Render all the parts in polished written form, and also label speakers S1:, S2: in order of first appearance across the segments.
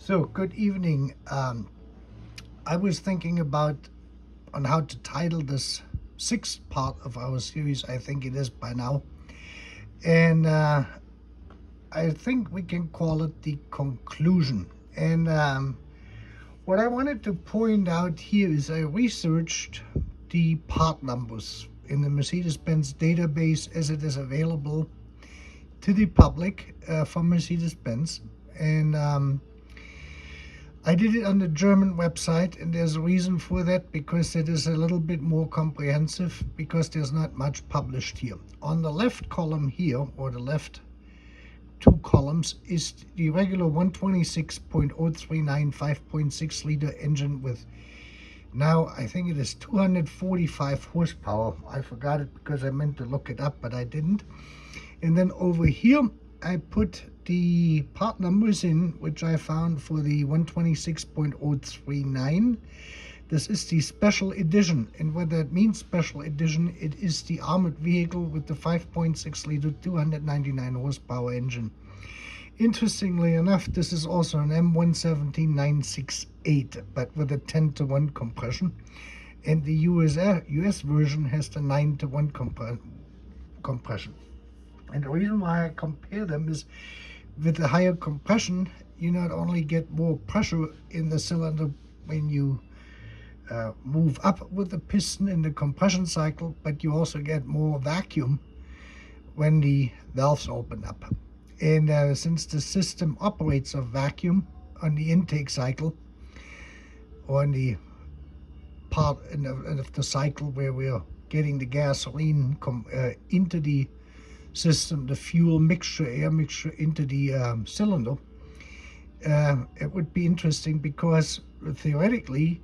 S1: So, good evening. I was thinking about on how to title this sixth part of our series. I think it is by now, and I think we can call it the conclusion. And what I wanted to point out here is I researched the part numbers in the Mercedes-Benz database as it is available to the public from Mercedes-Benz, and I did it on the German website, and there's a reason for that, because it is a little bit more comprehensive, because there's not much published here. On the left column here, or the left two columns, is the regular 126.039 5.6 liter engine with, now I think it is 245 horsepower. I forgot it because I meant to look it up, but I didn't. And then over here, I put the part numbers in, which I found for the 126.039. This is the special edition, and what that means, special edition, it is the armored vehicle with the 5.6 liter 299 horsepower engine. Interestingly enough, this is also an M117968, but with a 10-to-1 compression, and the US version has the 9-to-1 compression. And the reason why I compare them is, with the higher compression, you not only get more pressure in the cylinder when you move up with the piston in the compression cycle, but you also get more vacuum when the valves open up. And since the system operates off vacuum on the intake cycle, or on the part of the cycle where we're getting the gasoline into the system, the fuel mixture, air mixture into the cylinder, it would be interesting, because theoretically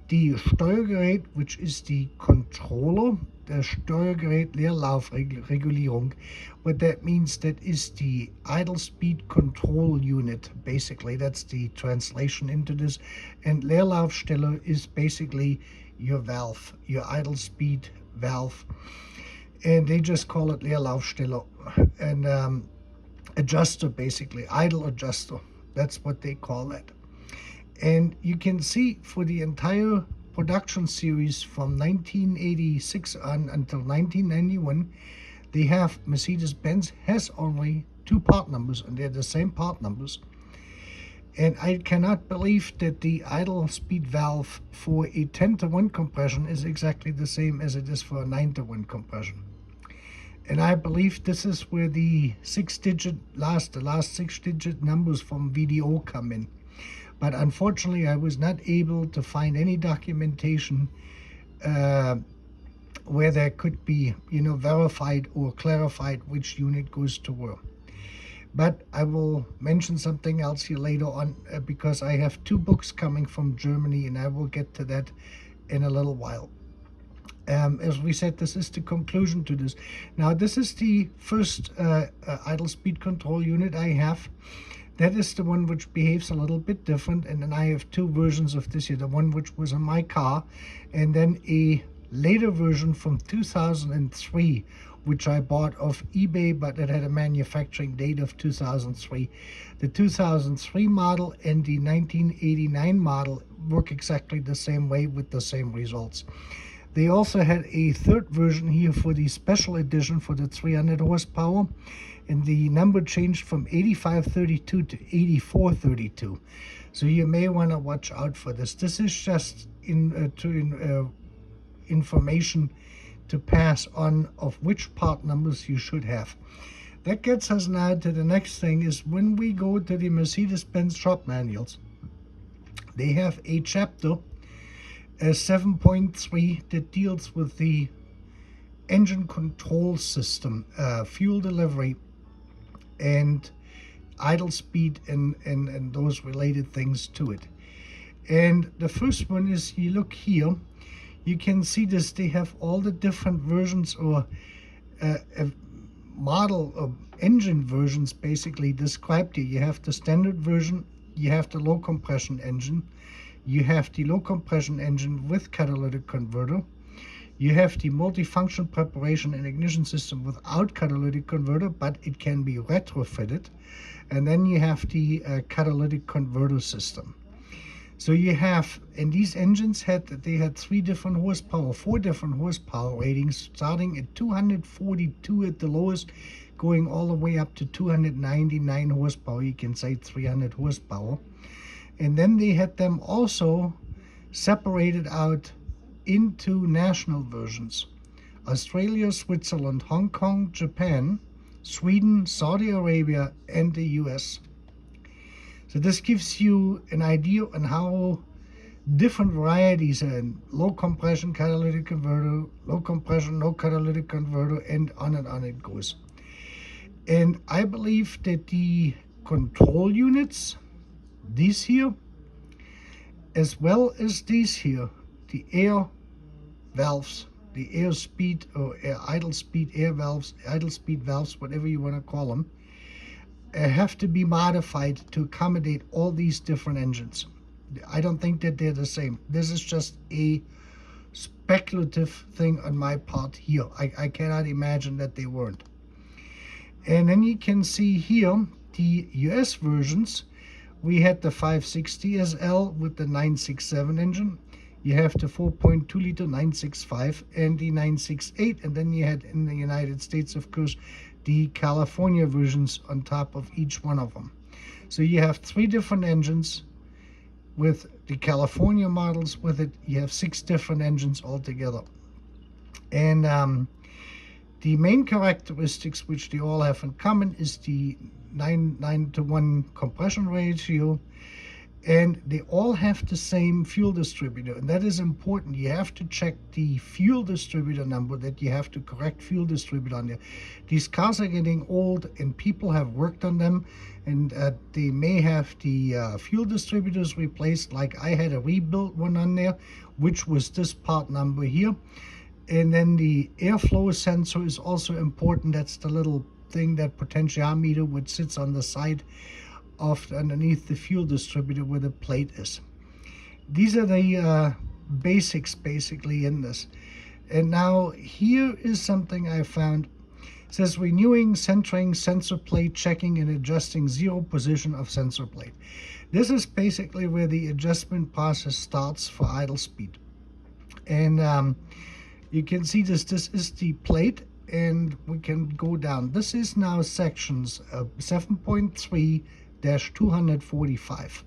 S1: the Steuergerät, which is the controller, the Steuergerät Leerlaufregulierung, what that means, that is the idle speed control unit, basically. That's the translation into this. And Leerlaufstelle is basically your valve, your idle speed valve. And they just call it Leerlaufstelle, and adjuster, basically, idle adjuster. That's what they call it. And you can see for the entire production series from 1986 on until 1991, they have, Mercedes-Benz has only two part numbers, and they're the same part numbers. And I cannot believe that the idle speed valve for a 10-to-1 compression is exactly the same as it is for a 9-to-1 compression. And I believe this is where the last 6-digit numbers from VDO come in. But unfortunately, I was not able to find any documentation where there could be, verified or clarified which unit goes to where. But I will mention something else here later on, because I have two books coming from Germany, and I will get to that in a little while. As we said, this is the conclusion to this. Now, this is the first idle speed control unit I have. That is the one which behaves a little bit different, and then I have two versions of this here. The one which was on my car, and then a later version from 2003, which I bought off eBay, but it had a manufacturing date of 2003. The 2003 model and the 1989 model work exactly the same way with the same results. They also had a third version here for the special edition for the 300 horsepower, and the number changed from 8532 to 8432. So you may want to watch out for this. This is just information to pass on of which part numbers you should have. That gets us now to the next thing, is when we go to the Mercedes-Benz shop manuals, they have a chapter 7.3 that deals with the engine control system, fuel delivery, and idle speed, and those related things to it. And the first one is, you look here, you can see this, they have all the different versions, or model of engine versions basically described here. You have the standard version, you have the low compression engine, you have the low compression engine with catalytic converter, You have the multifunction preparation and ignition system without catalytic converter, but it can be retrofitted. And then you have the catalytic converter system. So you have, and these engines had 3 different horsepower, 4 different horsepower ratings, starting at 242 at the lowest, going all the way up to 299 horsepower. You can say 300 horsepower. And then they had them also separated out into national versions: Australia, Switzerland, Hong Kong, Japan, Sweden, Saudi Arabia, and the US. So this gives you an idea on how different varieties are in: low compression catalytic converter, low compression no catalytic converter, and on it goes. And I believe that the control units, these here, as well as these here, the air valves, the air speed or idle speed air valves, idle speed valves, whatever you want to call them, have to be modified to accommodate all these different engines. I don't think that they're the same. This is just a speculative thing on my part here. I cannot imagine that they weren't. And then you can see here the US versions. We had the 560 SL with the 967 engine. You have the 4.2 liter 965 and the 968, and then you had in the United States, of course, the California versions on top of each one of them. So you have 3 different engines with the California models with it. You have 6 different engines altogether. And the main characteristics which they all have in common is the 9:1 compression ratio, and they all have the same fuel distributor, and that is important. You have to check the fuel distributor number, that you have the correct fuel distributor on there. These cars are getting old and people have worked on them, and they may have the fuel distributors replaced. Like I had a rebuilt one on there, which was this part number here. And then the airflow sensor is also important. That's the little thing, that potentiometer, which sits on the side of underneath the fuel distributor where the plate is. These are the basics basically in this. And now here is something I found. It says renewing, centering, sensor plate, checking and adjusting zero position of sensor plate. This is basically where the adjustment process starts for idle speed. And you can see this is the plate, and we can go down. This is now sections 7.3-245.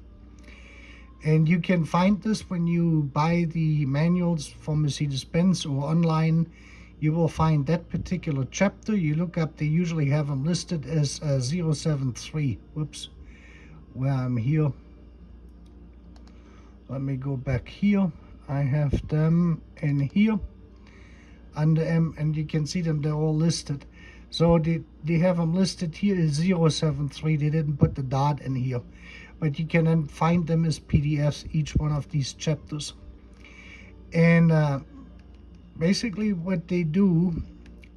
S1: And you can find this when you buy the manuals from Mercedes-Benz or online. You will find that particular chapter. You look up, they usually have them listed as 073. Whoops, where I'm here. Let me go back here. I have them in here under M, and you can see them, they're all listed. So they have them listed here as 073. They didn't put the dot in here, but you can then find them as PDFs, each one of these chapters. And basically what they do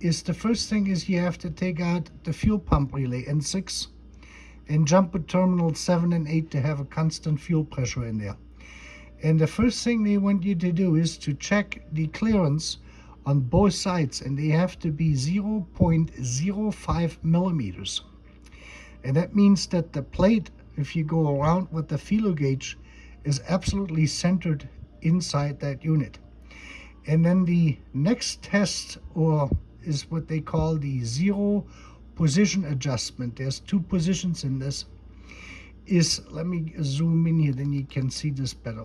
S1: is, the first thing is you have to take out the fuel pump relay N6 and jump at terminal 7 and 8 to have a constant fuel pressure in there. And the first thing they want you to do is to check the clearance on both sides, and they have to be 0.05 millimeters. And that means that the plate, if you go around with the feeler gauge, is absolutely centered inside that unit. And then the next test, or is what they call the zero position adjustment. There's 2 positions in this. Is, let me zoom in here, then you can see this better.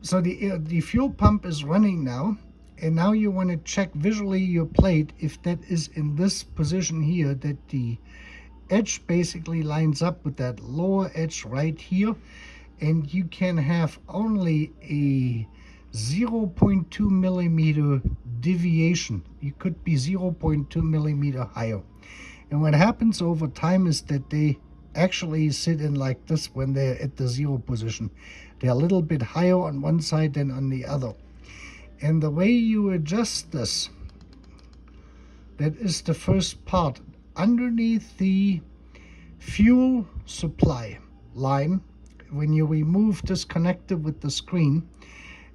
S1: So the fuel pump is running now, and now you want to check visually your plate if that is in this position here, that the edge basically lines up with that lower edge right here, and you can have only a 0.2 millimeter deviation. You could be 0.2 millimeter higher. And what happens over time is that they actually sit in like this when they're at the 0 position. They're a little bit higher on one side than on the other. And the way you adjust this, that is the first part. Underneath the fuel supply line, when you remove this connector with the screen,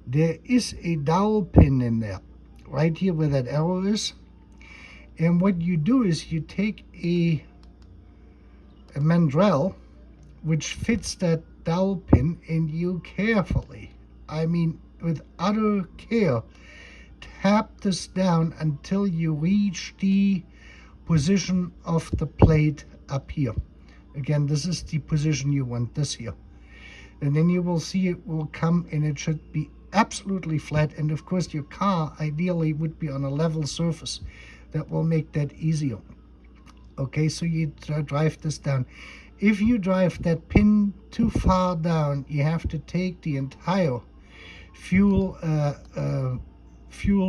S1: there is a dowel pin in there, right here where that arrow is. And what you do is you take a mandrel which fits that dowel pin, and you carefully, I mean with utter care, tap this down until you reach the position of the plate up here. Again, this is the position you want, this here. And then you will see it will come, and it should be absolutely flat. And of course your car ideally would be on a level surface. That will make that easier. Okay, so you drive this down. If you drive that pin too far down, you have to take the entire fuel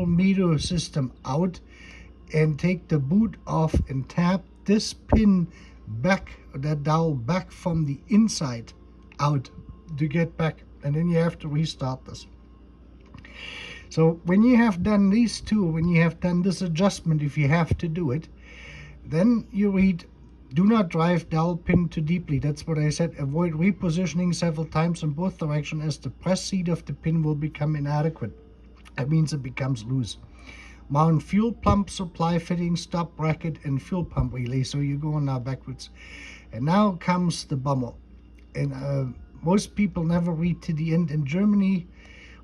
S1: meter system out and take the boot off and tap this pin back, that dowel back from the inside out to get back, and then you have to restart this. So when you have done these two, when you have done this adjustment, if you have to do it, then you read, do not drive dowel pin too deeply. That's what I said. Avoid repositioning several times in both directions, as the press seat of the pin will become inadequate. That means it becomes loose. Mount fuel pump supply fitting, stop bracket, and fuel pump relay. So you're going now backwards. And now comes the bummer. And most people never read to the end. In Germany,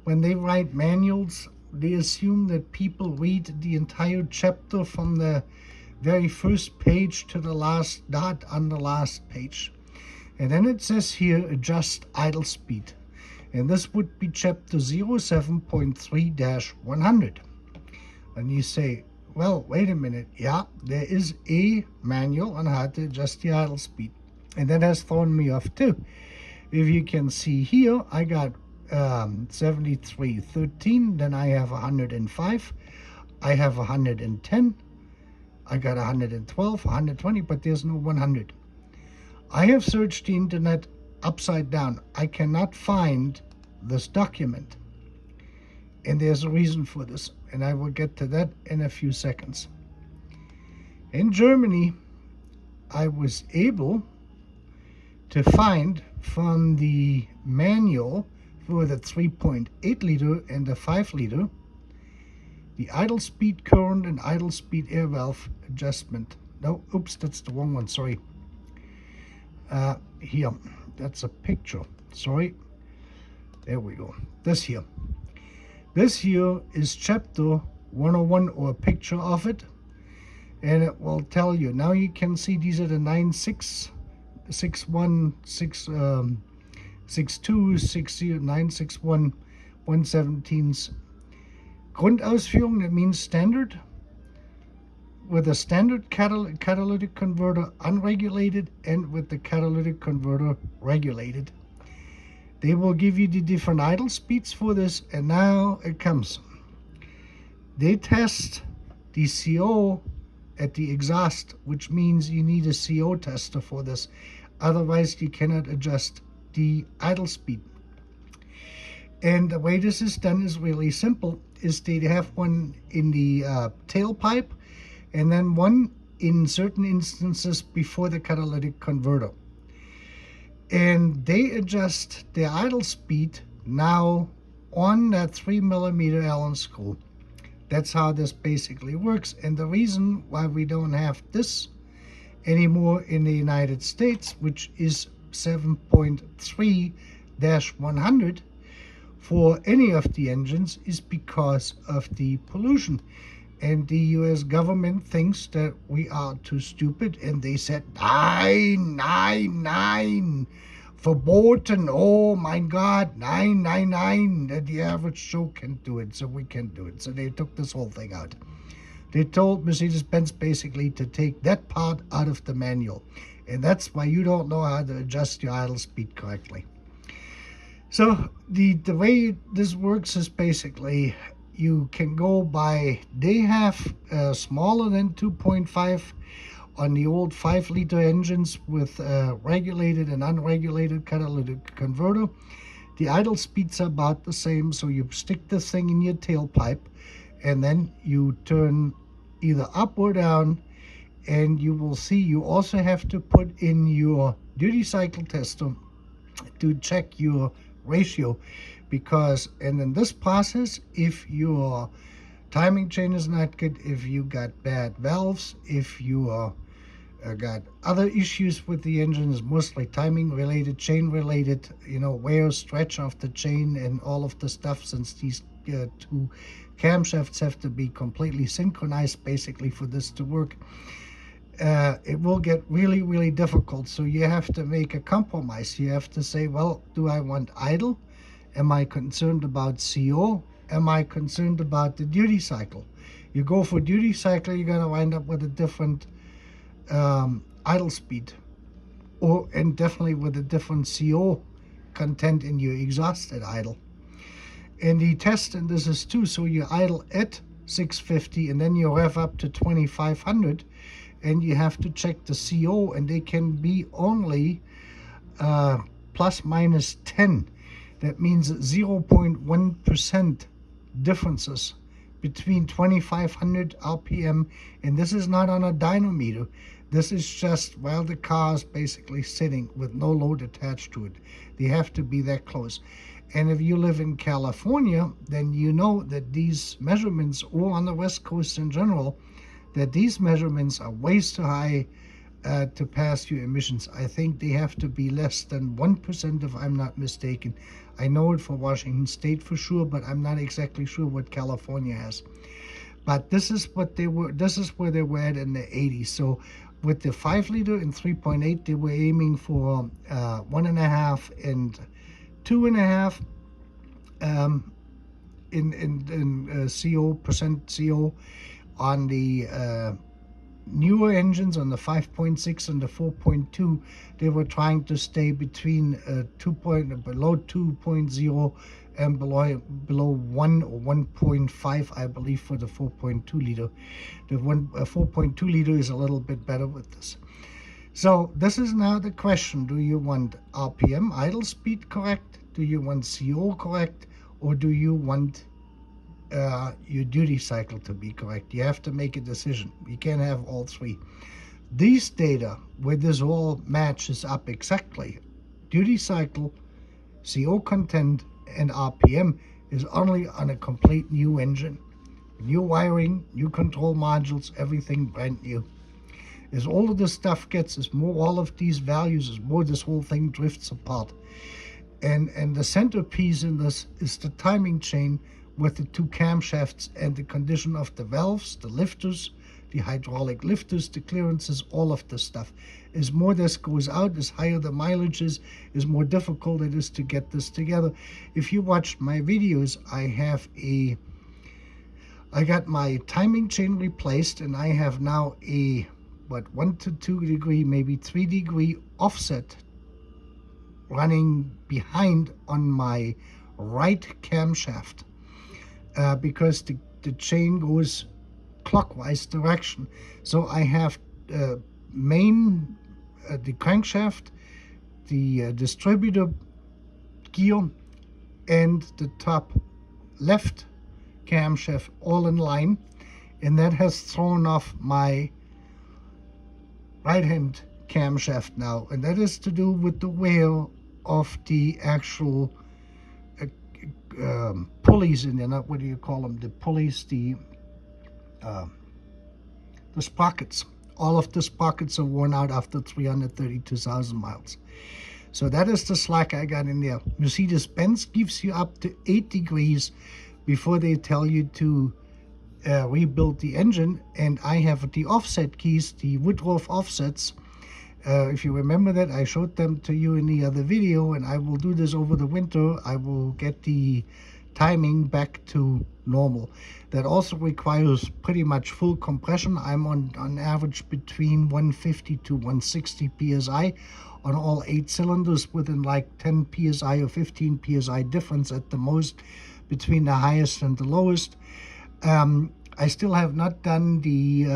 S1: when they write manuals, they assume that people read the entire chapter from the very first page to the last dot on the last page. And then it says here, adjust idle speed. And this would be chapter 07.3-100. And you say, well, wait a minute. Yeah, there is a manual on how to adjust the idle speed. And that has thrown me off too. If you can see here, I got 73.13, then I have 105, I have 110, I got 112, 120, but there's no 100. I have searched the internet upside down. I cannot find this document. And there's a reason for this, and I will get to that in a few seconds. In Germany, I was able to find from the manual for the 3.8 liter and the 5 liter, the idle speed current and idle speed air valve adjustment. No, oops, that's the wrong one, sorry. Here, that's a picture, sorry. There we go, this here. This here is chapter 101, or a picture of it, and it will tell you. Now you can see these are the 9.6, 6.1, 6.2, 6.0, 9.6.1, 117s. Grundausführung, that means standard, with a standard catalytic converter unregulated and with the catalytic converter regulated. They will give you the different idle speeds for this, and now it comes. They test the CO at the exhaust, which means you need a CO tester for this. Otherwise, you cannot adjust the idle speed. And the way this is done is really simple. Is they have one in the tailpipe, and then one in certain instances before the catalytic converter. And they adjust the idle speed now on that 3mm Allen screw. That's how this basically works. And the reason why we don't have this anymore in the United States, which is 7.3-100 for any of the engines, is because of the pollution. And the US government thinks that we are too stupid, and they said, nine, verboten, oh my God, nine, that the average Joe can't do it, so we can't do it. So they took this whole thing out. They told Mercedes-Benz basically to take that part out of the manual. And that's why you don't know how to adjust your idle speed correctly. So the way this works is basically, you can go by, they have smaller than 2.5 on the old 5-liter engines with regulated and unregulated catalytic converter. The idle speeds are about the same, so you stick this thing in your tailpipe, and then you turn either up or down, and you will see you also have to put in your duty cycle tester to check your ratio, because, and in this process, if your timing chain is not good, if you got bad valves, if you got other issues with the engines, mostly timing related, chain related, wear, stretch of the chain and all of the stuff, since these two camshafts have to be completely synchronized basically for this to work. It will get really, really difficult. So you have to make a compromise. You have to say, well, do I want idle? Am I concerned about CO? Am I concerned about the duty cycle? You go for duty cycle, you're going to wind up with a different idle speed, and definitely with a different CO content in your exhaust at idle. And the test, and this is too, so you idle at 650 and then you rev up to 2500, and you have to check the CO, and they can be only plus minus 10. That means 0.1% differences between 2500 RPM, and this is not on a dynometer. This is just while the car is basically sitting with no load attached to it. They have to be that close. And if you live in California, then you know that these measurements, or on the West Coast in general, that these measurements are way too high to pass your emissions. I think they have to be less than 1%, if I'm not mistaken. I know it for Washington State for sure, but I'm not exactly sure what California has. But this is what they were. This is where they were at in the 80s. So with the 5 liter and 3.8, they were aiming for 1.5 and 2.5 in CO percent CO on the newer engines. On the 5.6 and the 4.2, they were trying to stay between below 2.0 and below 1 or 1.5, I believe, for the 4.2 liter. The 4.2 liter is a little bit better with this. So this is now the question: do you want RPM, idle speed, correct? Do you want CO correct? Or do you want your duty cycle to be correct? You have to make a decision. You can't have all three. These data, where this all matches up exactly, duty cycle, CO content, and RPM, is only on a complete new engine. New wiring, new control modules, everything brand new. As all of this stuff gets, as more all of these values, as more this whole thing drifts apart. And the centerpiece in this is the timing chain with the two camshafts and the condition of the valves, the lifters, the hydraulic lifters, the clearances, all of this stuff. As more this goes out, as higher the mileage is more difficult it is to get this together. If you watched my videos, I got my timing chain replaced, and I have now a 1 to 2 degree, maybe 3 degree offset running behind on my right camshaft, because the chain goes clockwise direction. So I have the crankshaft, the distributor gear, and the top left camshaft all in line, and that has thrown off my right hand camshaft now, and that is to do with the wear of the actual pulleys in there. Not, what do you call them, the pulleys, the sprockets. All of the sprockets are worn out after 332,000 miles. So that is the slack I got in there. Mercedes-Benz gives you up to 8 degrees before they tell you to rebuild the engine, and I have the offset keys, the Woodruff offsets. If you remember that, I showed them to you in the other video, and I will do this over the winter. I will get the timing back to normal. That also requires pretty much full compression. I'm on average between 150 to 160 psi on all 8 cylinders, within like 10 psi or 15 psi difference at the most between the highest and the lowest. I still have not done the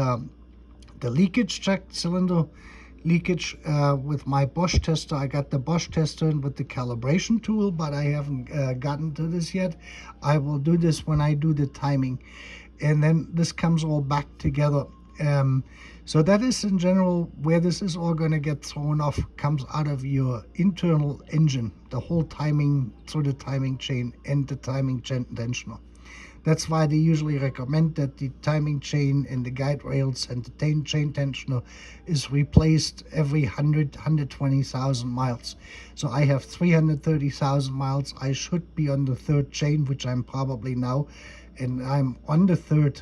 S1: leakage check, cylinder leakage, with my Bosch tester. I got the Bosch tester in with the calibration tool, but I haven't gotten to this yet. I will do this when I do the timing, and then this comes all back together. So that is in general where this is all going to get thrown off, comes out of your internal engine, the whole timing through the timing chain and the timing chain tensioner. That's why they usually recommend that the timing chain and the guide rails and the chain tensioner is replaced every 120,000 miles. So I have 330,000 miles. I should be on the third chain, which I'm probably now, and I'm on the third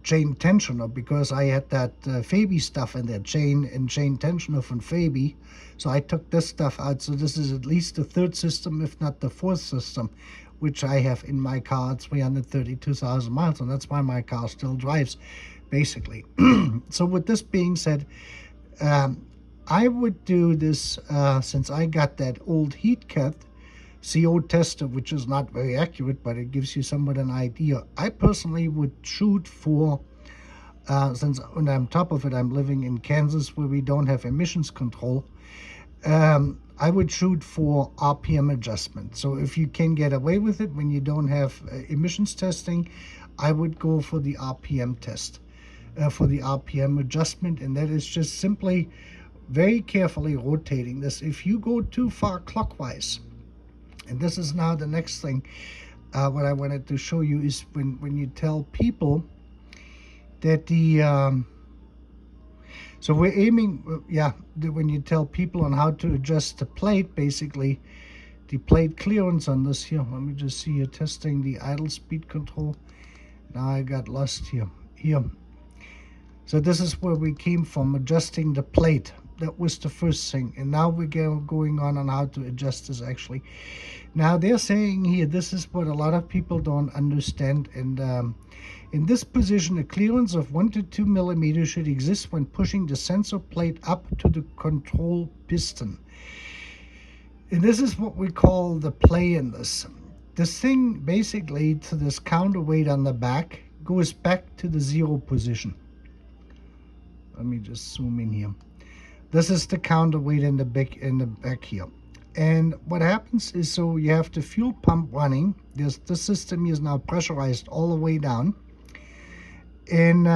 S1: chain tensioner because I had that Fabi stuff in there, chain tensioner from Fabi. So I took this stuff out. So this is at least the third system, if not the fourth system, which I have in my car at 332,000 miles. And that's why my car still drives, basically. So with this being said, I would do this since I got that old heat cat CO tester, which is not very accurate, but it gives you somewhat an idea. I personally would shoot for, since on top of it, I'm living in Kansas where we don't have emissions control, I would shoot for RPM adjustment. So if you can get away with it when you don't have emissions testing, I would go for the RPM test, for the RPM adjustment, and that is just simply very carefully rotating this. If you go too far clockwise, and this is now the next thing, what I wanted to show you is when you tell people that so we're aiming, when you tell people on how to adjust the plate, basically the plate clearance on this here. Let me just see here, testing the idle speed control. Now I got lost here. So this is where we came from, adjusting the plate. That was the first thing. And now we're going on how to adjust this actually. Now they're saying here, this is what a lot of people don't understand. And in this position, a clearance of 1 to 2 millimeters should exist when pushing the sensor plate up to the control piston. And this is what we call the play in this. This thing basically, to this counterweight on the back, goes back to the 0 position. Let me just zoom in here. This is the counterweight in the back here. And what happens is, so you have the fuel pump running. The system is now pressurized all the way down. And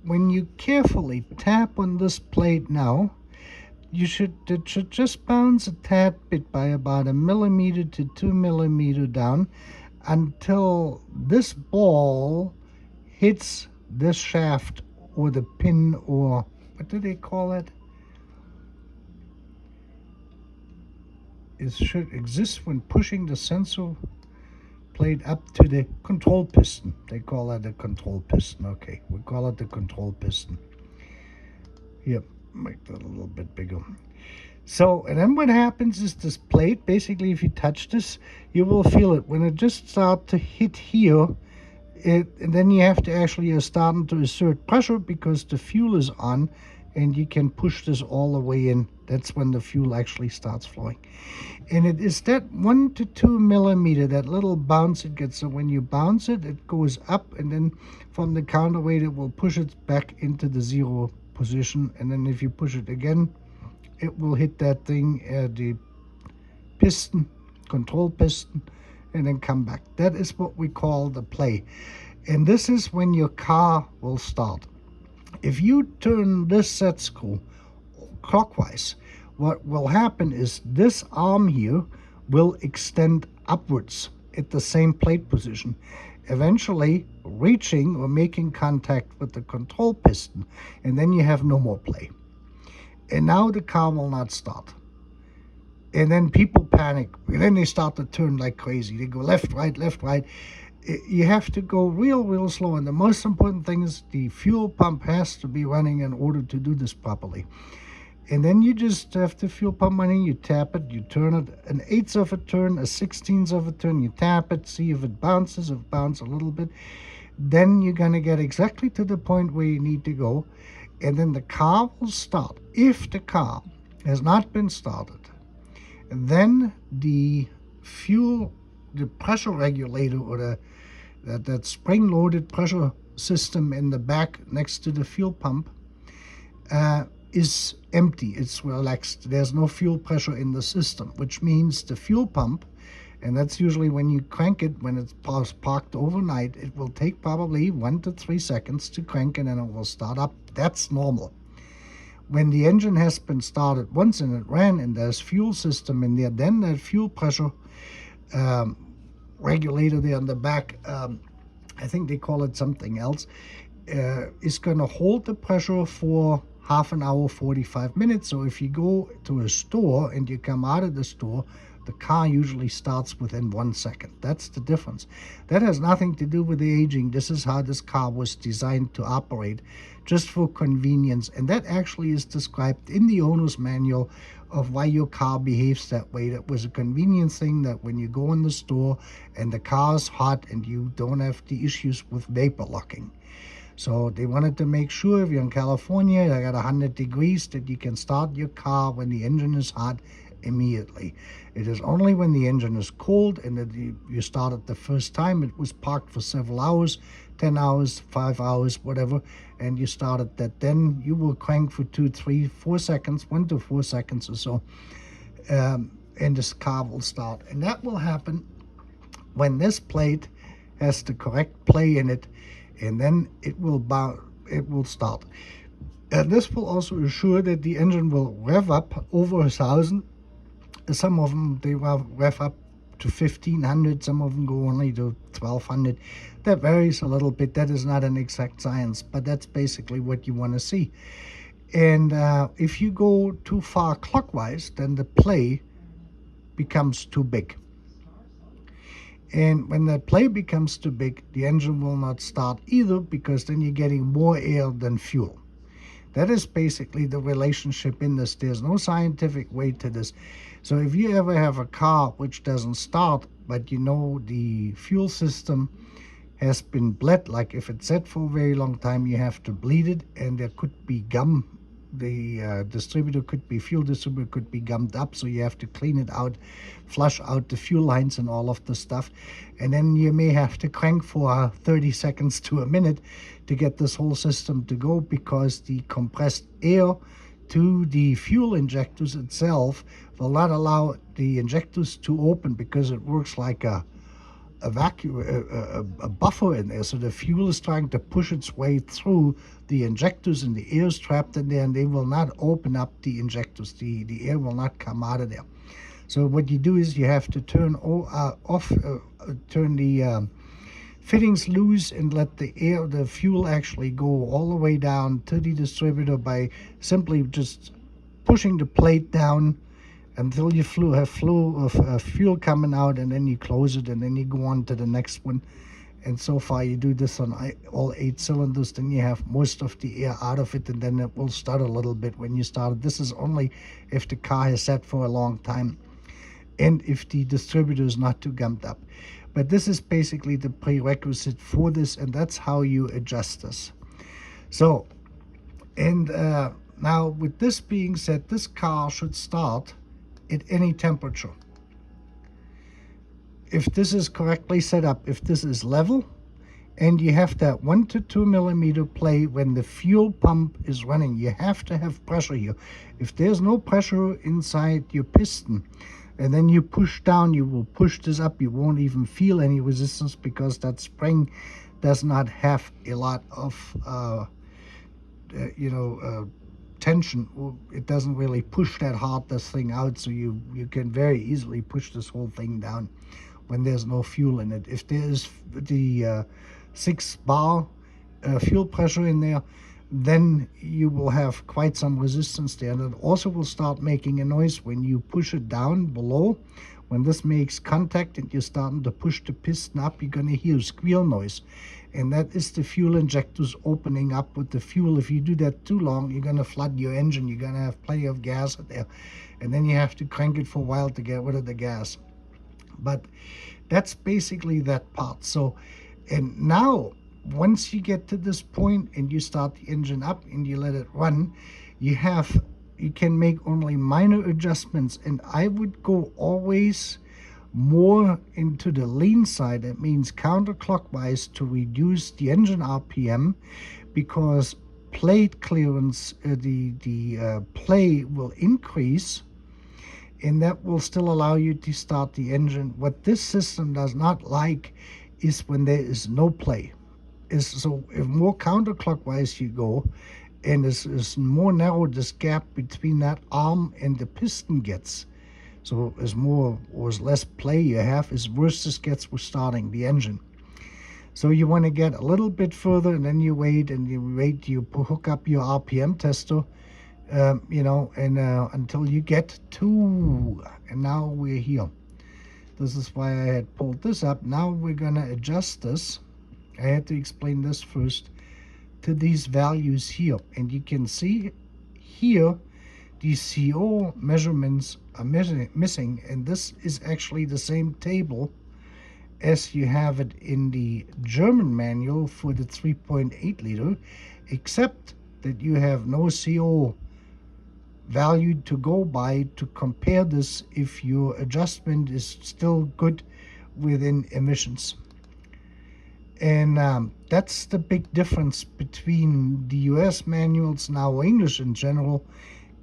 S1: when you carefully tap on this plate now, it should just bounce a tad bit by about 1 millimeter to 2 millimeters down until this ball hits this shaft or the pin, or what do they call it? It should exist when pushing the sensor plate up to the control piston. They call that the control piston. Okay, we call it the control piston. Yep, make that a little bit bigger. So, and then what happens is this plate, basically if you touch this, you will feel it. When it just starts to hit here, and then you have to actually, you're starting to exert pressure because the fuel is on, and you can push this all the way in. That's when the fuel actually starts flowing. And it is that 1 to 2 millimeter, that little bounce it gets. So when you bounce it, it goes up, and then from the counterweight, it will push it back into the 0 position. And then if you push it again, it will hit that thing, the piston, control piston, and then come back. That is what we call the play. And this is when your car will start. If you turn this set screw clockwise, what will happen is this arm here will extend upwards at the same plate position, eventually reaching or making contact with the control piston, and then you have no more play. And now the car will not start. And then people panic. And then they start to turn like crazy. They go left, right, left, right. You have to go real slow. And the most important thing is the fuel pump has to be running in order to do this properly. And then you just have the fuel pump running. You tap it, you turn it 1/8 of a turn, 1/16 of a turn. You tap it, see if it bounces. If it bounces a little bit, then you're going to get exactly to the point where you need to go. And then the car will start. If the car has not been started, then the fuel, the pressure regulator, or that spring-loaded pressure system in the back next to the fuel pump is empty. It's relaxed. There's no fuel pressure in the system, which means the fuel pump And that's usually when you crank it, when it's parked overnight, it will take probably 1 to 3 seconds to crank and then it will start up. That's normal. When the engine has been started once and it ran and there's fuel system in there, then that fuel pressure regulator there on the back, I think they call it something else, is going to hold the pressure for half an hour, 45 minutes. So if you go to a store and you come out of the store, the car usually starts within 1 second. That's the difference. That has nothing to do with the aging. This is how this car was designed to operate, just for convenience. And that actually is described in the owner's manual of why your car behaves that way. That was a convenience thing, that when you go in the store and the car is hot and you don't have the issues with vapor locking. So they wanted to make sure if you're in California, I got 100 degrees, that you can start your car when the engine is hot immediately. It is only when the engine is cold and that you start it the first time, it was parked for several hours, 10 hours, 5 hours, whatever, and you started that, then you will crank for 2, 3, 4 seconds, 1 to 4 seconds or so, and this car will start. And that will happen when this plate has the correct play in it, and then it will start. And this will also assure that the engine will rev up over 1,000. Some of them, they will rev up to 1,500. Some of them go only to 1,200. That varies a little bit. That is not an exact science, but that's basically what you want to see. And if you go too far clockwise, then the play becomes too big. And when that play becomes too big, the engine will not start either, because then you're getting more air than fuel. That is basically the relationship in this. There's no scientific way to this. So if you ever have a car which doesn't start, but you know the fuel system has been bled, like if it's set for a very long time, you have to bleed it, and there could be gum. The fuel distributor could be gummed up, so you have to clean it out, flush out the fuel lines and all of the stuff. And then you may have to crank for 30 seconds to a minute to get this whole system to go, because the compressed air to the fuel injectors itself will not allow the injectors to open, because it works like a vacuum, a buffer in there. So the fuel is trying to push its way through the injectors, and the air is trapped in there, and they will not open up the injectors. The air will not come out of there. So what you do is you have to turn the fittings loose and let the fuel actually go all the way down to the distributor by simply just pushing the plate down until you have flow of fuel coming out, and then you close it, and then you go on to the next one. And so far you do this on all 8 cylinders, then you have most of the air out of it, and then it will start a little bit when you start it. This is only if the car has sat for a long time and if the distributor is not too gummed up. But this is basically the prerequisite for this, and that's how you adjust this. So, and now with this being said, this car should start at any temperature. If this is correctly set up, if this is level, and you have that 1 to 2 millimeter play when the fuel pump is running, you have to have pressure here. If there's no pressure inside your piston, and then you push down, you will push this up, you won't even feel any resistance, because that spring does not have a lot of tension. It doesn't really push that hard, this thing out, so you can very easily push this whole thing down when there's no fuel in it. If there's the 6 bar fuel pressure in there, then you will have quite some resistance there. And it also will start making a noise when you push it down below. When this makes contact and you're starting to push the piston up, you're going to hear a squeal noise. And that is the fuel injectors opening up with the fuel. If you do that too long, you're going to flood your engine. You're going to have plenty of gas in there. And then you have to crank it for a while to get rid of the gas. But that's basically that part. So, and now, once you get to this point and you start the engine up and you let it run, you can make only minor adjustments. And I would go always more into the lean side. That means counterclockwise to reduce the engine RPM, because plate clearance, the play will increase, and that will still allow you to start the engine. What this system does not like is when there is no play. So if more counterclockwise you go, and is more narrow this gap between that arm and the piston gets, so as more or as less play you have, is worse this gets with starting the engine. So you want to get a little bit further, and then you wait, you hook up your RPM tester, until you get 2, and now we're here. This is why I had pulled this up. Now we're gonna adjust this. I had to explain this first, to these values here, and you can see here the CO measurements are missing, and this is actually the same table as you have it in the German manual for the 3.8 liter, except that you have no CO value to go by to compare this if your adjustment is still good within emissions. And that's the big difference between the US manuals, now English in general,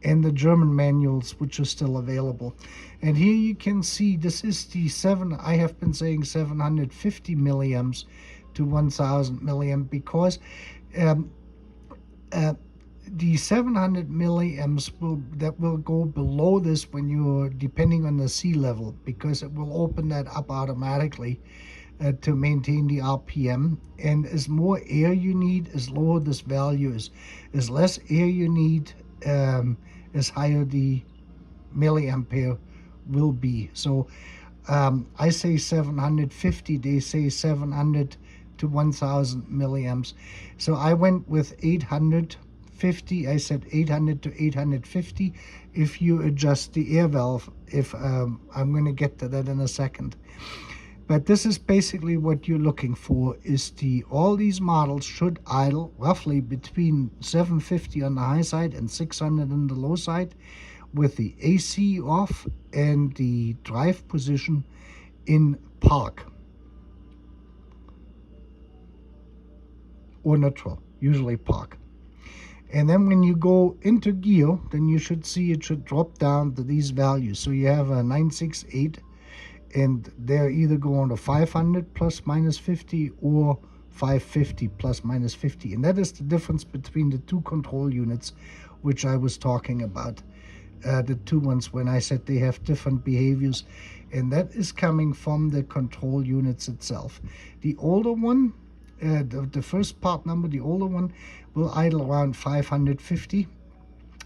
S1: and the German manuals, which are still available. And here you can see this is the I have been saying 750 milliamps to 1000 milliamp, because the 700 milliamps will go below this when you're depending on the sea level, because it will open that up automatically to maintain the RPM. And as more air you need, as lower this value is. As less air you need, as higher the milliampere will be. So I say 750, they say 700 to 1000 milliamps. So I went with 850. I said 800 to 850 if you adjust the air valve. If I'm going to get to that in a second. But this is basically what you're looking for, is all these models should idle roughly between 750 on the high side and 600 on the low side, with the AC off and the drive position in park or neutral, usually park. And then when you go into gear, then you should see it should drop down to these values. So you have a 968, and they're either going to 500 plus minus 50 or 550 plus minus 50. And that is the difference between the two control units, which I was talking about. The two ones when I said they have different behaviors. And that is coming from the control units itself. The older one, the first part number, the older one, will idle around 550.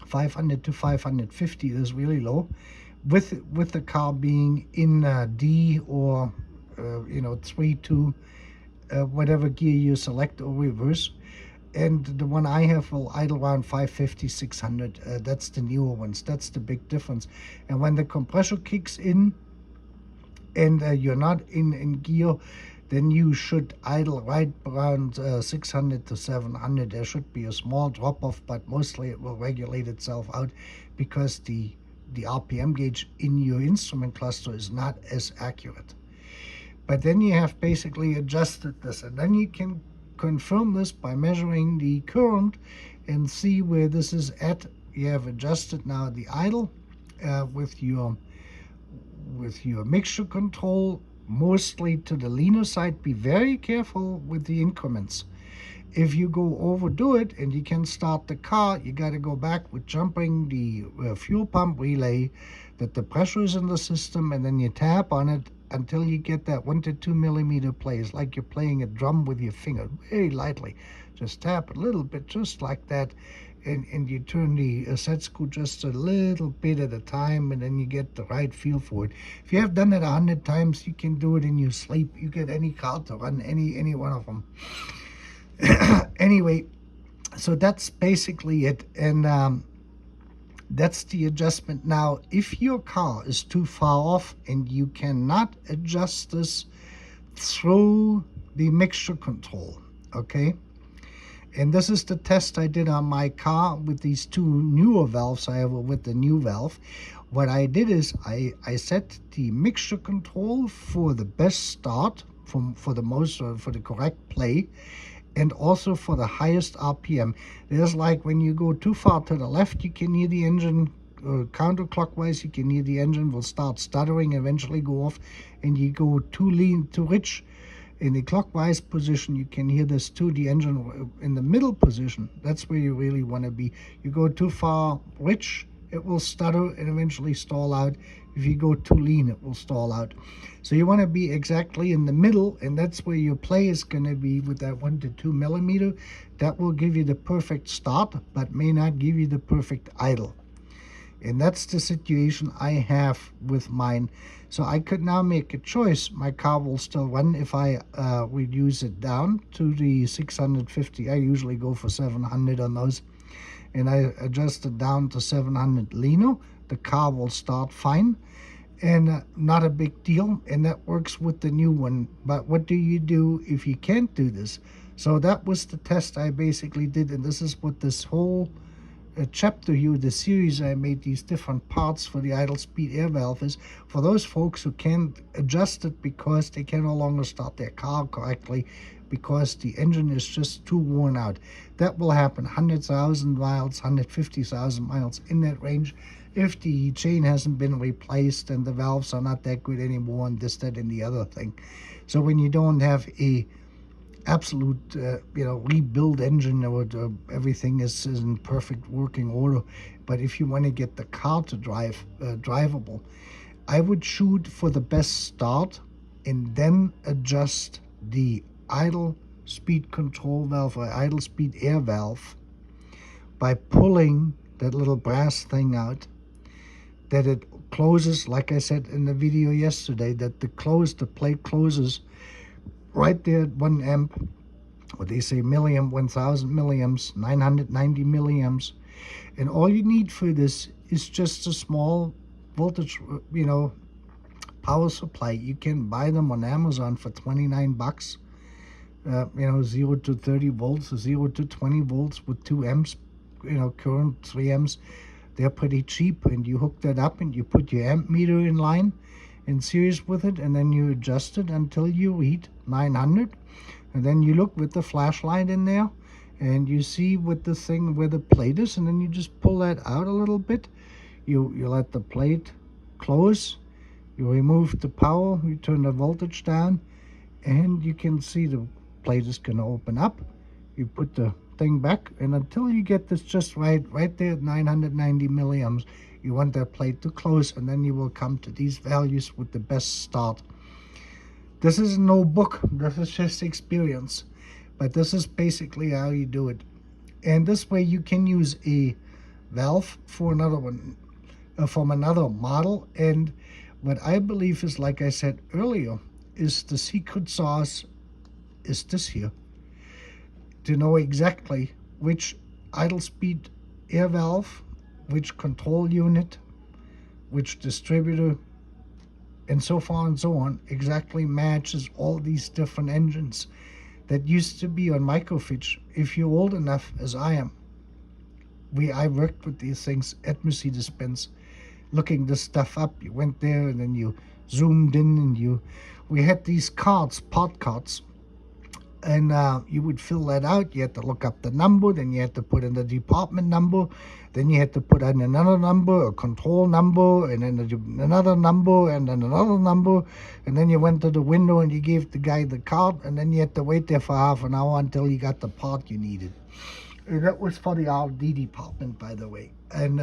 S1: 500 to 550 is really low. With the car being in D or 3, 2, whatever gear you select, or reverse. And the one I have will idle around 550, 600. That's the newer ones. That's the big difference. And when the compressor kicks in and you're not in gear, then you should idle right around 600 to 700. There should be a small drop-off, but mostly it will regulate itself out, because the RPM gauge in your instrument cluster is not as accurate. But then you have basically adjusted this, and then you can confirm this by measuring the current and see where this is at. You have adjusted now the idle with your mixture control mostly to the leaner side. Be very careful with the increments. If you go overdo it and you can start the car, you got to go back with jumping the fuel pump relay, that the pressure is in the system, and then you tap on it until you get that 1 to 2 millimeter play. It's like you're playing a drum with your finger, very lightly. Just tap a little bit, just like that, and you turn the set screw just a little bit at a time, and then you get the right feel for it. If you have done it 100 times, you can do it in your sleep. You get any car to run any one of them. Anyway, so that's basically it, and that's the adjustment. Now, if your car is too far off and you cannot adjust this through the mixture control, okay, and this is the test I did on my car with these two newer valves I have with the new valve. What I did is I set the mixture control for the best start, for the correct play, and also for the highest RPM. There's like when you go too far to the left, you can hear the engine counterclockwise, you can hear the engine will start stuttering, eventually go off, and you go too lean, too rich in the clockwise position, you can hear this too. The engine in the middle position, that's where you really want to be. You go too far rich, it will stutter and eventually stall out. If you go too lean, it will stall out. So you want to be exactly in the middle, and that's where your play is going to be with that 1 to 2 millimeter. That will give you the perfect start, but may not give you the perfect idle. And that's the situation I have with mine. So I could now make a choice. My car will still run if I reduce it down to the 650. I usually go for 700 on those. And I adjust it down to 700 Lino. The car will start fine and not a big deal. And that works with the new one. But what do you do if you can't do this? So that was the test I basically did. And this is what this whole chapter here, the series I made, these different parts for the idle speed air valve, is for those folks who can't adjust it because they can no longer start their car correctly because the engine is just too worn out. That will happen 100,000 miles, 150,000 miles, in that range, if the chain hasn't been replaced and the valves are not that good anymore, and this, that, and the other thing. So when you don't have a absolute rebuild engine, or everything is in perfect working order, but if you want to get the car to drive drivable, I would shoot for the best start and then adjust the idle speed control valve or idle speed air valve by pulling that little brass thing out, that it closes, like I said in the video yesterday, that the plate closes right there at 1 amp, what they say milliamp, 1000 milliamps, 990 milliamps. And all you need for this is just a small voltage, power supply. You can buy them on Amazon for 29 bucks. 0 to 30 volts, 0 to 20 volts with 2 amps, current 3 amps. They're pretty cheap, and you hook that up and you put your amp meter in line in series with it, and then you adjust it until you read 900, and then you look with the flashlight in there and you see with the thing where the plate is, and then you just pull that out a little bit. You let the plate close, you remove the power, you turn the voltage down, and you can see the plate is going to open up. You put the thing back, and until you get this just right there at 990 milliamps, you want that plate to close, and then you will come to these values with the best start. This is no book, this is just experience, but this is basically how you do it. And this way you can use a valve for another one, from another model. And what I believe is, like I said earlier, is the secret sauce is this here, to know exactly which idle speed air valve, which control unit, which distributor, and so far and so on, exactly matches all these different engines that used to be on microfiche. If you're old enough, as I am, I worked with these things at Mercedes-Benz, looking this stuff up. You went there and then you zoomed in, and we had these cards, part cards, and you would fill that out. You had to look up the number, then you had to put in the department number, then you had to put in another number, a control number, and then another number, and then another number, and then you went to the window and you gave the guy the card, and then you had to wait there for half an hour until you got the part you needed. And that was for the R&D department, by the way. And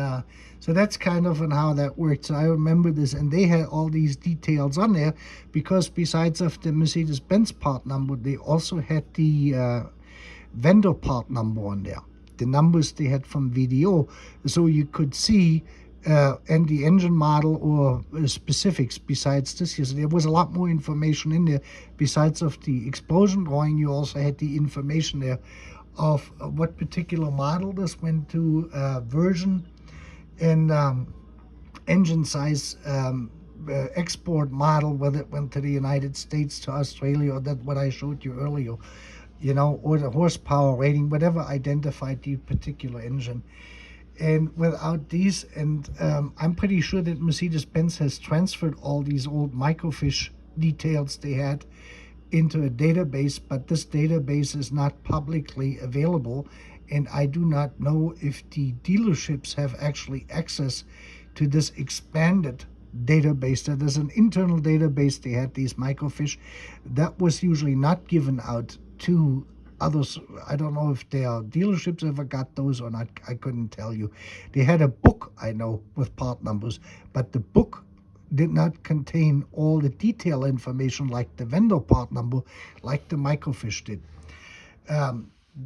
S1: so that's kind of how that worked. So I remember this, and they had all these details on there, because besides of the Mercedes-Benz part number, they also had the vendor part number on there, the numbers they had from VDO, so you could see and the engine model or specifics besides this here. So there was a lot more information in there. Besides of the explosion drawing, you also had the information there of what particular model this went to, version, and engine size, export model, whether it went to the United States, to Australia, or that what I showed you earlier, or the horsepower rating, whatever identified the particular engine. And without these, and I'm pretty sure that Mercedes-Benz has transferred all these old microfiche details they had into a database, but this database is not publicly available, and I do not know if the dealerships have actually access to this expanded database. That is an internal database. They had these microfiche that was usually not given out to others. I don't know if their dealerships ever got those or not. I couldn't tell you. They had a book, I know, with part numbers, but the book did not contain all the detail information like the vendor part number, like the microfiche did.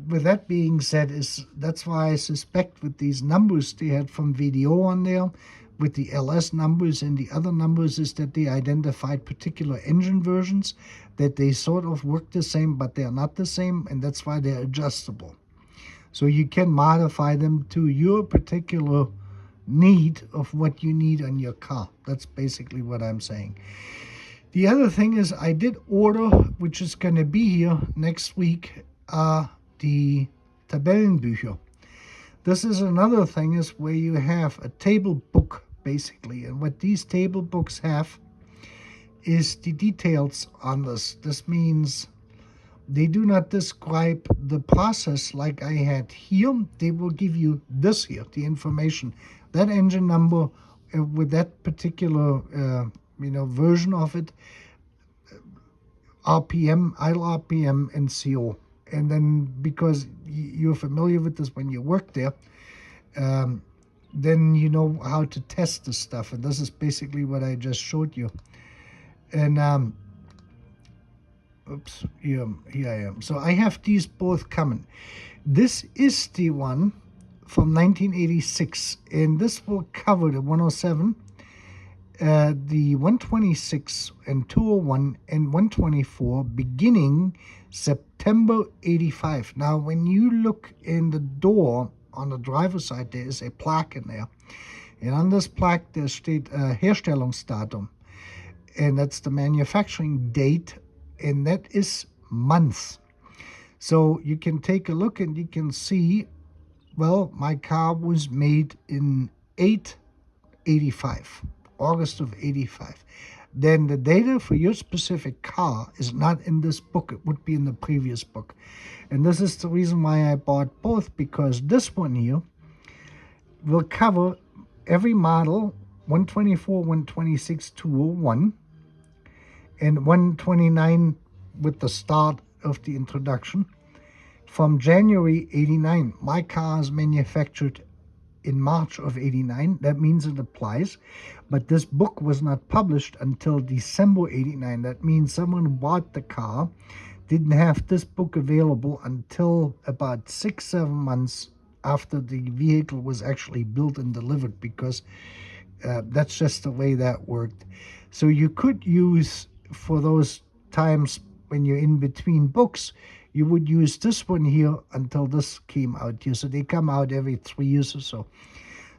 S1: With that being said, that's why I suspect with these numbers they had from VDO on there, with the LS numbers and the other numbers, is that they identified particular engine versions, that they sort of work the same, but they are not the same, and that's why they're adjustable. So you can modify them to your particular need of what you need on your car. That's basically what I'm saying. The other thing is I did order, which is going to be here next week, the Tabellenbücher. This is another thing is where you have a table book basically, and what these table books have is the details on this. This means they do not describe the process like I had here. They will give you this here, the information, that engine number with that particular version of it, RPM, idle RPM, and CO. And then because you're familiar with this when you work there, then you know how to test this stuff. And this is basically what I just showed you. And oops, here I am. So I have these both coming. This is the one from 1986, and this will cover the 107, the 126 and 201 and 124 beginning September 85. Now, when you look in the door on the driver's side, there is a plaque in there. And on this plaque, there steht Herstellungsdatum. And that's the manufacturing date, and that is months. So you can take a look and you can see, well, my car was made in 8/85, August of 85. Then the data for your specific car is not in this book. It would be in the previous book. And this is the reason why I bought both, because this one here will cover every model, 124, 126, 201, and 129 with the start of the introduction from January 89. My car is manufactured in March of 89. That means it applies. But this book was not published until December 89. That means someone who bought the car didn't have this book available until about 6-7 months after the vehicle was actually built and delivered, because that's just the way that worked. So you could use, for those times when you're in between books, you would use this one here until this came out here. So they come out every 3 years or so.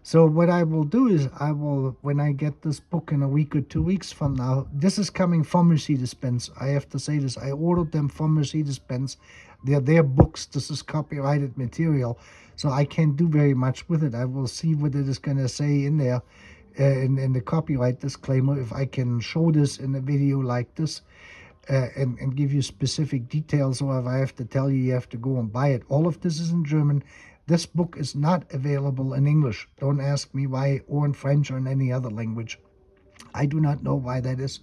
S1: So what I will do is I will, when I get this book in a week or 2 weeks from now, this is coming from Mercedes-Benz. I have to say this. I ordered them from Mercedes-Benz. They're their books. This is copyrighted material. So I can't do very much with it. I will see what it is going to say in there in the copyright disclaimer, if I can show this in a video like this. And give you specific details, or if I have to tell you, you have to go and buy it. All of this is in German. This book is not available in English. Don't ask me why, or in French or in any other language. I do not know why that is.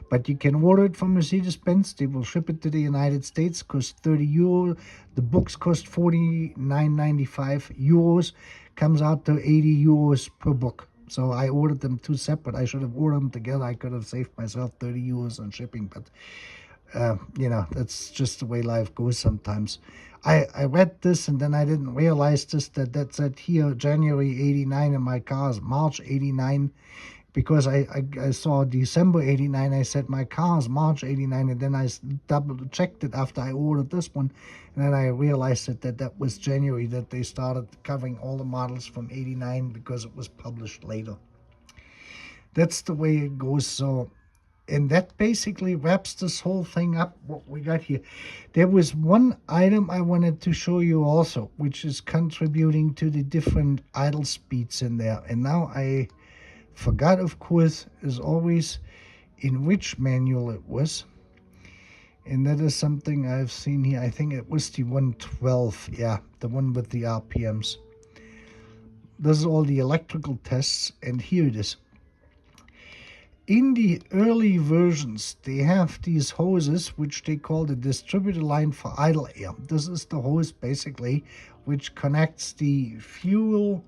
S1: But you can order it from Mercedes-Benz. They will ship it to the United States. Costs 30 euro. The books cost 49.95 euros. Comes out to 80 euros per book. So I ordered them two separate. I should have ordered them together. I could have saved myself 30 euros on shipping. But, that's just the way life goes sometimes. I read this, and then I didn't realize that said here January 89 in my car is March 89. Because I saw December 89, I said my car is March 89, and then I double checked it after I ordered this one, and then I realized that was January, that they started covering all the models from 89 because it was published later. That's the way it goes. So, and that basically wraps this whole thing up, what we got here. There was one item I wanted to show you also, which is contributing to the different idle speeds in there. And now I forgot, of course, as always, in which manual it was. And that is something I've seen here. I think it was the 112, yeah, the one with the RPMs. This is all the electrical tests, and here it is. In the early versions, they have these hoses, which they call the distributor line for idle air. This is the hose, basically, which connects the fuel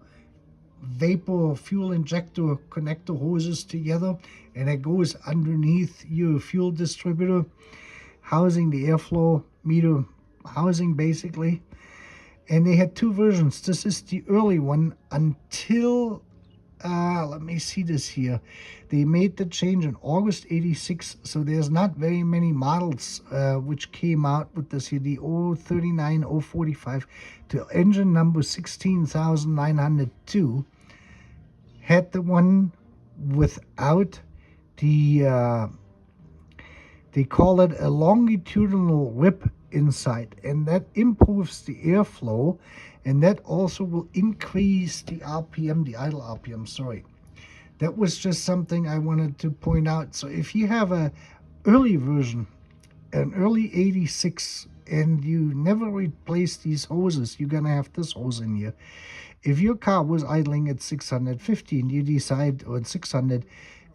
S1: vapor fuel injector connector hoses together, and it goes underneath your fuel distributor, housing the airflow meter housing, basically. And they had two versions. This is the early one until let me see this here. They made the change in August 86, so there's not very many models which came out with this here. The 039, 045 to engine number 16902 had the one without the they call it a longitudinal whip inside, and that improves the airflow, and that also will increase the RPM, the idle RPM, sorry. That was just something I wanted to point out. So if you have a early version, an early 86, and you never replace these hoses, you're gonna have this hose in here. If your car was idling at 650 and you decide, or at 600,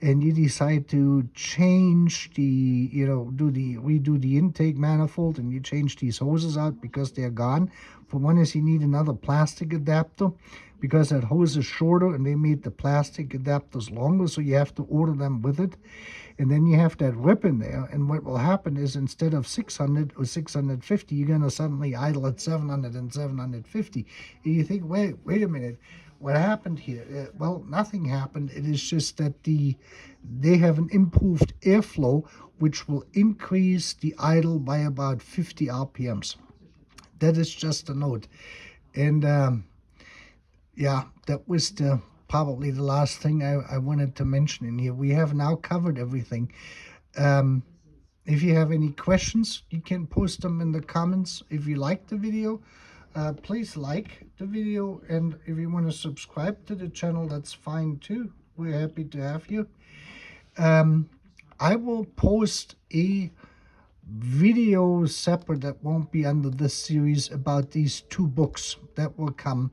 S1: and you decide to change the, redo the intake manifold, and you change these hoses out because they're gone. For one is you need another plastic adapter because that hose is shorter and they made the plastic adapters longer, so you have to order them with it. And then you have that whip in there, and what will happen is instead of 600 or 650, you're going to suddenly idle at 700 and 750. And you think, wait a minute, what happened here? Well, nothing happened. It is just that they have an improved airflow, which will increase the idle by about 50 RPMs. That is just a note. And yeah, that was probably the last thing I wanted to mention in here. We have now covered everything. If you have any questions, you can post them in the comments. If you like the video, please like the video, and if you want to subscribe to the channel, that's fine too. We're happy to have you. I will post a video separate that won't be under this series about these two books that will come,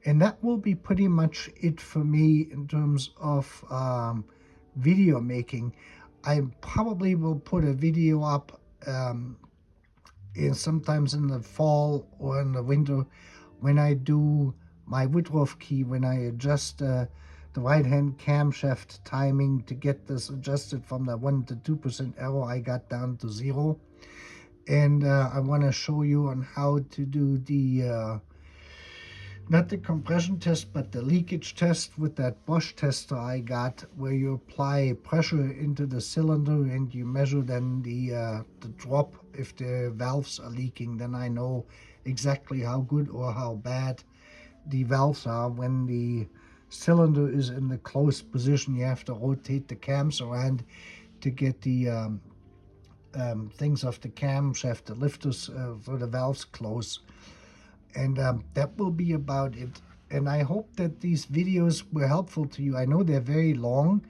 S1: and that will be pretty much it for me in terms of video making. I probably will put a video up sometimes in the fall or in the winter when I do my Woodruff key, when I adjust the right-hand camshaft timing to get this adjusted from the 1 to 2% error I got down to 0. And I want to show you on how to do the not the compression test, but the leakage test with that Bosch tester I got, where you apply pressure into the cylinder and you measure then the drop. If the valves are leaking, then I know exactly how good or how bad the valves are. When the cylinder is in the closed position, you have to rotate the cams around to get the things off the camshaft, the lifters for the valves close. And that will be about it. And I hope that these videos were helpful to you. I know they're very long,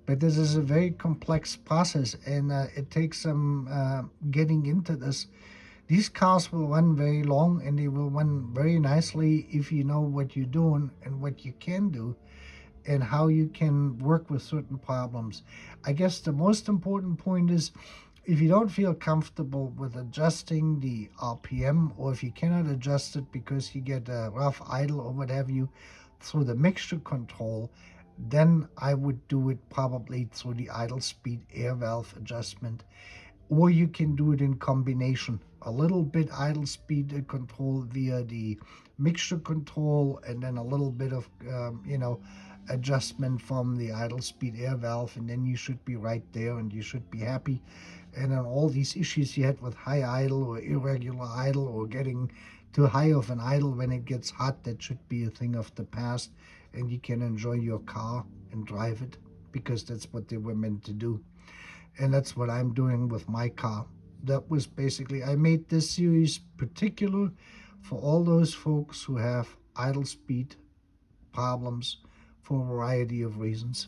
S1: but this is a very complex process, and it takes some getting into this. These cars will run very long, and they will run very nicely if you know what you're doing and what you can do and how you can work with certain problems. I guess the most important point is, if you don't feel comfortable with adjusting the RPM, or if you cannot adjust it because you get a rough idle or what have you through the mixture control, then I would do it probably through the idle speed air valve adjustment. Or you can do it in combination. A little bit idle speed control via the mixture control, and then a little bit of, adjustment from the idle speed air valve, and then you should be right there and you should be happy. And then all these issues you had with high idle or irregular idle or getting too high of an idle when it gets hot, that should be a thing of the past, and you can enjoy your car and drive it, because that's what they were meant to do. And that's what I'm doing with my car. That was basically, I made this series particular for all those folks who have idle speed problems for a variety of reasons.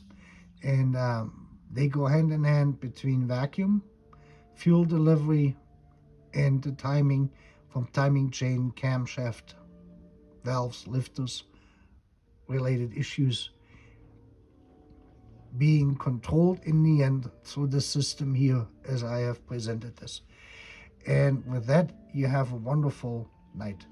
S1: And they go hand in hand between vacuum, fuel delivery, and the timing from timing chain, camshaft, valves, lifters, related issues being controlled in the end through the system here as I have presented this. And with that, you have a wonderful night.